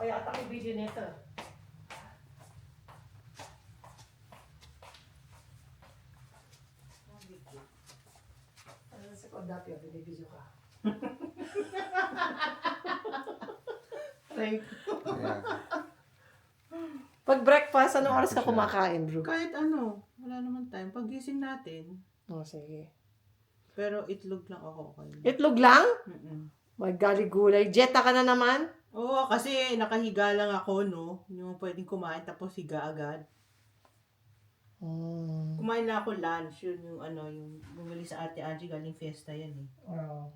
O yata ko video nito. Ano sa ko dati yung binibidyo ka? Like, Ayan. Pag breakfast, anong oras ka kumakain, bro? kahit ano, wala naman time. Pag-gising natin, Oh, sige. pero itlog lang ako okay. Itlog lang? Mm-mm. My golly gulay. Jetta ka na naman? Oo, kasi nakahiga lang ako, no? Yung pwedeng kumain tapos higa agad. Kumain na ako lunch, yun yung ano, yung bumili sa Ate Angie galing fiesta yan eh. Wow.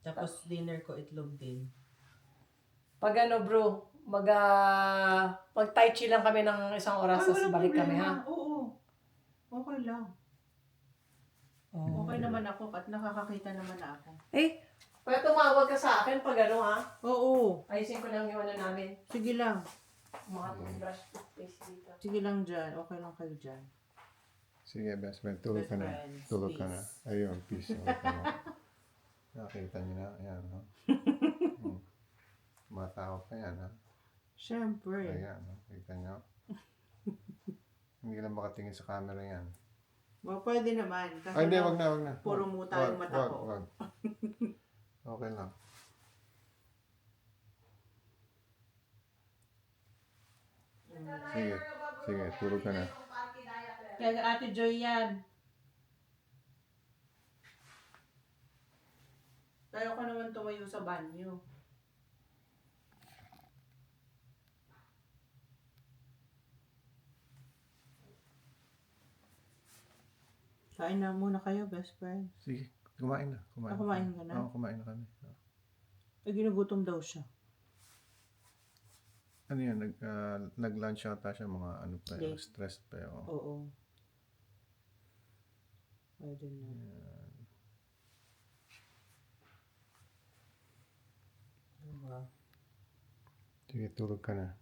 Tapos dinner ko itlog din. Pag ano, bro, mag tai chi lang kami ng isang oras, tapos walang balik kami, problema. ha? Oo. Okay lang. Oh. Okay naman ako at nakakakita naman na ako. Eh, pwede tumawag ka sa akin pag ano, ha? Oo. Ayusin ko lang yung ano namin. Sige lang. Mga toothbrush, toothpaste dito. Sige lang dyan. Okay lang kayo dyan. Sige, best friend. Tulog ka na. Best friends, Tulog ka na. peace. Ayun, peace. Tulog ka na. Nakita niyo na. Ayan, no? Matao pa yan, ha? Siyempre. Ayan, no? Kita niyo. Hindi lang makatingin sa camera yan. Well, pwede naman. Kasi Ay, hindi, lang, wag na, wag na. puro muta yung mata ko. Wag. Okay lang. Sige, sige, tulog ka na. Kaya Ate Joy yan. Tayo ka naman tumayo sa banyo. Kain na muna kayo, best friend. Sige, kumain na. Kumain ka na? Oo, kumain na kami. Eh, ginugutom daw siya. Ano yan, nag-lunch yata siya, mga ano pa, Late. stressed pa yun. Oo. Pwede na. Diba? Sige, tulog ka na.